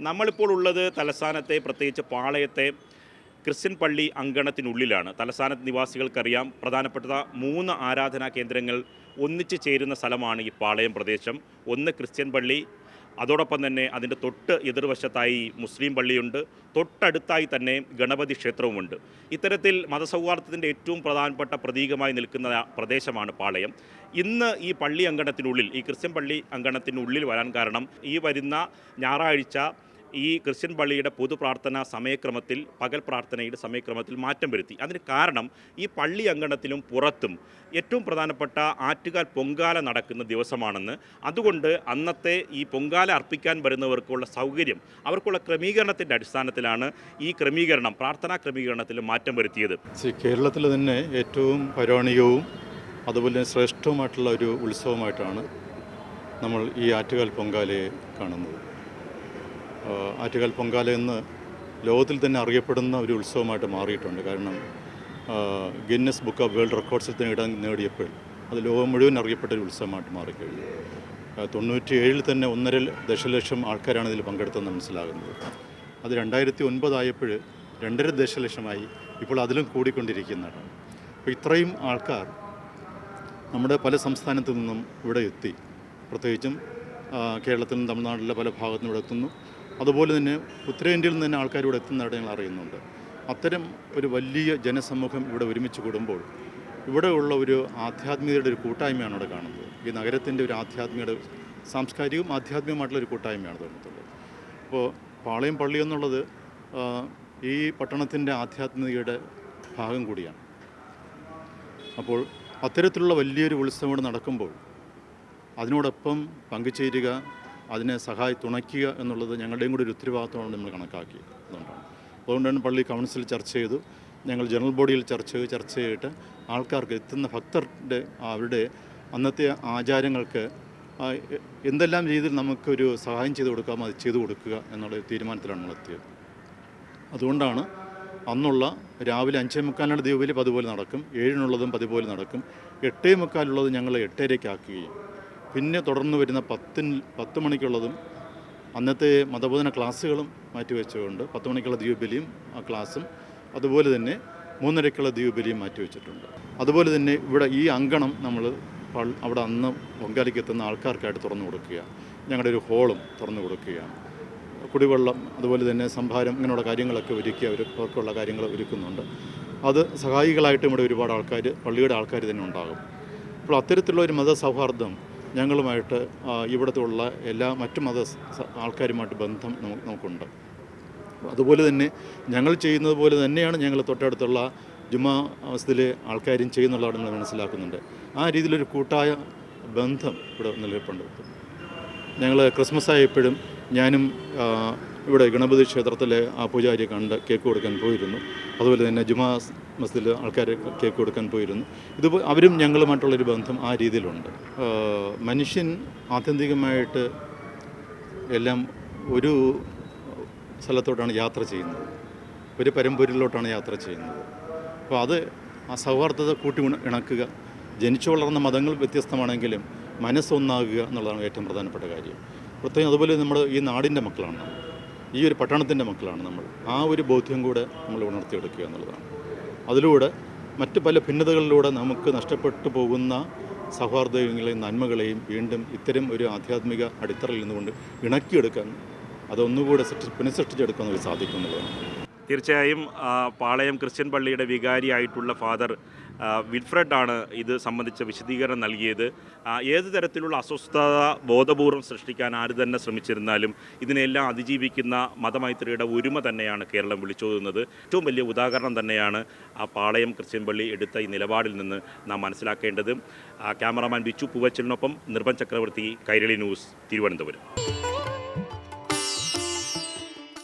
നമ്മളിപ്പോൾ ഉള്ളത് തലസ്ഥാനത്തെ, പ്രത്യേകിച്ച് പാളയത്തെ ക്രിസ്ത്യൻ പള്ളി അങ്കണത്തിനുള്ളിലാണ്. തലസ്ഥാന നിവാസികൾക്കറിയാം, പ്രധാനപ്പെട്ട 3 ആരാധനാ കേന്ദ്രങ്ങൾ ഒന്നിച്ചു ചേരുന്ന സ്ഥലമാണ് ഈ പാളയം പ്രദേശം. ഒന്ന് ക്രിസ്ത്യൻ പള്ളി, അതോടൊപ്പം തന്നെ അതിൻ്റെ തൊട്ട് എതിർവശത്തായി മുസ്ലിം പള്ളിയുണ്ട്, തൊട്ടടുത്തായി തന്നെ ഗണപതി ക്ഷേത്രവുമുണ്ട്. ഇത്തരത്തിൽ മതസൗഹാർദ്ദത്തിൻ്റെ ഏറ്റവും പ്രധാനപ്പെട്ട പ്രതീകമായി നിൽക്കുന്ന പ്രദേശമാണ് പാളയം. ഇന്ന് ഈ പള്ളി അങ്കണത്തിനുള്ളിൽ, ഈ ക്രിസ്ത്യൻ പള്ളി അങ്കണത്തിനുള്ളിൽ വരാൻ കാരണം, ഈ വരുന്ന ഞായറാഴ്ച ഈ ക്രിസ്ത്യൻ പള്ളിയുടെ പൊതുപ്രാർത്ഥന സമയക്രമത്തിൽ, പകൽ പ്രാർത്ഥനയുടെ സമയക്രമത്തിൽ മാറ്റം വരുത്തി. അതിന് കാരണം ഈ പള്ളി അങ്കണത്തിലും പുറത്തും ഏറ്റവും പ്രധാനപ്പെട്ട ആറ്റുകാൽ പൊങ്കാല നടക്കുന്ന ദിവസമാണെന്ന്, അതുകൊണ്ട് അന്നത്തെ ഈ പൊങ്കാല അർപ്പിക്കാൻ വരുന്നവർക്കുള്ള സൗകര്യം, അവർക്കുള്ള ക്രമീകരണത്തിൻ്റെ അടിസ്ഥാനത്തിലാണ് ഈ ക്രമീകരണം, പ്രാർത്ഥനാ ക്രമീകരണത്തിൽ മാറ്റം വരുത്തിയത്. കേരളത്തിൽ തന്നെ ഏറ്റവും പൗരാണികവും അതുപോലെ ശ്രേഷ്ഠവുമായിട്ടുള്ള ഒരു ഉത്സവമായിട്ടാണ് നമ്മൾ ഈ ആറ്റുകാൽ പൊങ്കാലയെ കാണുന്നത്. ആറ്റുകാൽ പൊങ്കാല എന്ന് ലോകത്തിൽ തന്നെ അറിയപ്പെടുന്ന ഒരു ഉത്സവമായിട്ട് മാറിയിട്ടുണ്ട്. കാരണം ഗിന്നസ് ബുക്ക് ഓഫ് വേൾഡ് റെക്കോർഡ്സിൽ തന്നെ ഇടം നേടിയപ്പോൾ അത് ലോകം മുഴുവൻ അറിയപ്പെട്ട ഒരു ഉത്സവമായിട്ട് മാറിക്കഴിഞ്ഞു. 97 തന്നെ 1.5 ദശലക്ഷം ആൾക്കാരാണ് ഇതിൽ പങ്കെടുത്തതെന്ന് മനസ്സിലാകുന്നത്. അത് 2009 ആയപ്പോൾ 2.5 ദശലക്ഷമായി, ഇപ്പോൾ അതിലും കൂടിക്കൊണ്ടിരിക്കുന്നതാണ്. അപ്പോൾ ഇത്രയും ആൾക്കാർ നമ്മുടെ പല സംസ്ഥാനത്തു നിന്നും ഇവിടെ എത്തി, പ്രത്യേകിച്ചും കേരളത്തിലും തമിഴ്നാട്ടിലെ പല ഭാഗത്തു നിന്നും ഇവിടെ എത്തുന്നു. അതുപോലെ തന്നെ ഉത്തരേന്ത്യയിൽ നിന്ന് തന്നെ ആൾക്കാർ ഇവിടെ എത്തുന്നതായിട്ട് ഞങ്ങൾ അറിയുന്നുണ്ട്. അത്തരം ഒരു വലിയ ജനസമൂഹം ഇവിടെ ഒരുമിച്ച് കൂടുമ്പോൾ ഇവിടെയുള്ള ഒരു ആധ്യാത്മികതയുടെ ഒരു കൂട്ടായ്മയാണ് ഇവിടെ കാണുന്നത്. ഈ നഗരത്തിൻ്റെ ഒരു ആധ്യാത്മികയുടെ, സാംസ്കാരികവും ആധ്യാത്മികമായിട്ടുള്ളൊരു കൂട്ടായ്മയാണ് തോന്നുന്നത്. അപ്പോൾ പാളയം പള്ളി എന്നുള്ളത് ഈ പട്ടണത്തിൻ്റെ ആധ്യാത്മികതയുടെ ഭാഗം കൂടിയാണ്. അപ്പോൾ അത്തരത്തിലുള്ള വലിയൊരു ഉത്സവം ഇവിടെ നടക്കുമ്പോൾ അതിനോടൊപ്പം പങ്കുചേരുക, അതിനെ തുണയ്ക്കുക എന്നുള്ളത് ഞങ്ങളുടെയും കൂടി ഒരു ഉത്തരവാദിത്തമാണ് നമ്മൾ കണക്കാക്കി. അതുകൊണ്ടാണ് പള്ളി കൗൺസിൽ ചർച്ച ചെയ്തു, ഞങ്ങൾ ജനറൽ ബോഡിയിൽ ചർച്ച ചെയ്തിട്ട് ആൾക്കാർക്ക്, എത്തുന്ന ഭക്തരുടെ അവരുടെ അന്നത്തെ ആചാരങ്ങൾക്ക് എന്തെല്ലാം രീതിയിൽ നമുക്കൊരു സഹായം ചെയ്തു കൊടുക്കാമോ അത് ചെയ്തു കൊടുക്കുക എന്നുള്ള തീരുമാനത്തിലാണ് നമ്മൾ എത്തിയത്. അതുകൊണ്ടാണ് അന്നുള്ള രാവിലെ 5:45 ദീപബലി അതുപോലെ നടക്കും, 7-നുള്ളതും അതുപോലെ നടക്കും, 8:45 ഞങ്ങൾ 8:30 ആക്കുകയും പിന്നെ തുടർന്ന് വരുന്ന 10 മണിക്കുള്ളതും അന്നത്തെ മതബോധന ക്ലാസ്സുകളും മാറ്റിവെച്ചുകൊണ്ട് 10 മണിക്കുള്ള ദീപബലിയും ആ ക്ലാസ്സും, അതുപോലെ തന്നെ 3:30 ദീപബലിയും മാറ്റിവെച്ചിട്ടുണ്ട്. അതുപോലെ തന്നെ ഇവിടെ ഈ അങ്കണം നമ്മൾ അവിടെ അന്ന് പൊങ്കാലയ്ക്ക് എത്തുന്ന ആൾക്കാർക്കായിട്ട് തുറന്നു കൊടുക്കുക, ഞങ്ങളുടെ ഒരു ഹോളും തുറന്നു കൊടുക്കുകയാണ്. കുടിവെള്ളം, അതുപോലെ തന്നെ സംഭാരം, ഇങ്ങനെയുള്ള കാര്യങ്ങളൊക്കെ ഒരുക്കി അവർക്കുള്ള കാര്യങ്ങൾ ഒരുക്കുന്നുണ്ട്. അത് സഹായികളായിട്ട് ഇവിടെ ഒരുപാട് ആൾക്കാർ, പള്ളിയുടെ ആൾക്കാർ തന്നെ ഉണ്ടാകും. അപ്പോൾ അത്തരത്തിലുള്ള ഒരു മതസൗഹാർദ്ദം ഞങ്ങളുമായിട്ട്, ഇവിടുത്തെ ഉള്ള എല്ലാ മറ്റു ആൾക്കാരുമായിട്ട് ബന്ധം നമുക്കുണ്ട്. അതുപോലെ തന്നെ ഞങ്ങൾ ചെയ്യുന്നത് പോലെ തന്നെയാണ് ഞങ്ങൾ തൊട്ടടുത്തുള്ള ജുമാ മസ്ജിദിലെ ആൾക്കാരും ചെയ്യുന്നുള്ളതാണ് നമ്മൾ മനസ്സിലാക്കുന്നുണ്ട്. ആ രീതിയിലൊരു കൂട്ടായ ബന്ധം ഇവിടെ നിലനിൽപ്പുണ്ട്. ഞങ്ങൾ ക്രിസ്മസ് ആയപ്പോഴും ഞാനും ഇവിടെ ഗണപതി ക്ഷേത്രത്തിലെ ആ പൂജാരിയെ കണ്ട് കേക്ക് കൊടുക്കാൻ പോയിരുന്നു. അതുപോലെ തന്നെ ജുമാ മസ്ജിദിൽ ആൾക്കാർ കേക്ക് കൊടുക്കാൻ പോയിരുന്നു. അവരും ഞങ്ങളുമായിട്ടുള്ളൊരു ബന്ധം ആ രീതിയിലുണ്ട്. മനുഷ്യൻ ആത്യന്തികമായിട്ട് എല്ലാം ഒരു സ്ഥലത്തോട്ടാണ് യാത്ര ചെയ്യുന്നത്, ഒരു പരമ്പരയിലോട്ടാണ് യാത്ര ചെയ്യുന്നത്. അപ്പോൾ അത് ആ സൗഹാർദ്ദത കൂട്ടി ഇണക്കുക, ജനിച്ചു വളർന്ന മതങ്ങൾ വ്യത്യസ്തമാണെങ്കിലും മനസ്സൊന്നാകുക എന്നുള്ളതാണ് ഏറ്റവും പ്രധാനപ്പെട്ട കാര്യം. പ്രത്യേകം അതുപോലെ നമ്മുടെ ഈ നാടിൻ്റെ മക്കളാണ് നമ്മൾ, ഈ ഒരു പട്ടണത്തിൻ്റെ മക്കളാണ് നമ്മൾ. ആ ഒരു ബോധ്യം കൂടെ നമ്മൾ ഉണർത്തിയെടുക്കുക എന്നുള്ളതാണ്. അതിലൂടെ മറ്റ് പല ഭിന്നതകളിലൂടെ നമുക്ക് നഷ്ടപ്പെട്ടു പോകുന്ന സൗഹാർദ്ദങ്ങളെയും നന്മകളെയും വീണ്ടും ഇത്തരം ഒരു ആധ്യാത്മിക അടിത്തറയിൽ നിന്നുകൊണ്ട് ഇണക്കിയെടുക്കാൻ, അതൊന്നുകൂടെ പുനഃസൃഷ്ടിച്ചെടുക്കാൻ നമുക്ക് സാധിക്കുന്നുള്ളതാണ്. തീർച്ചയായും പാളയം ക്രിസ്ത്യൻ പള്ളിയുടെ വികാരിയായിട്ടുള്ള ഫാദർ വിൽഫ്രഡാണ് ഇത് സംബന്ധിച്ച വിശദീകരണം നൽകിയത്. ഏത് തരത്തിലുള്ള അസ്വസ്ഥത ബോധപൂർവം സൃഷ്ടിക്കാൻ ആര് തന്നെ ശ്രമിച്ചിരുന്നാലും ഇതിനെല്ലാം അതിജീവിക്കുന്ന മതമൈത്രിയുടെ ഒരുമ തന്നെയാണ് കേരളം വിളിച്ചോതുന്നത്. ഏറ്റവും വലിയ ഉദാഹരണം തന്നെയാണ് ആ പാളയം ക്രിസ്ത്യൻ പള്ളി എടുത്ത ഈ നിലപാടിൽ നിന്ന് നാം മനസ്സിലാക്കേണ്ടത്. ക്യാമറാമാൻ ബിച്ചു പൂവച്ചലിനൊപ്പം നിർഭൻ ചക്രവർത്തി, കൈരളി ന്യൂസ്, തിരുവനന്തപുരം.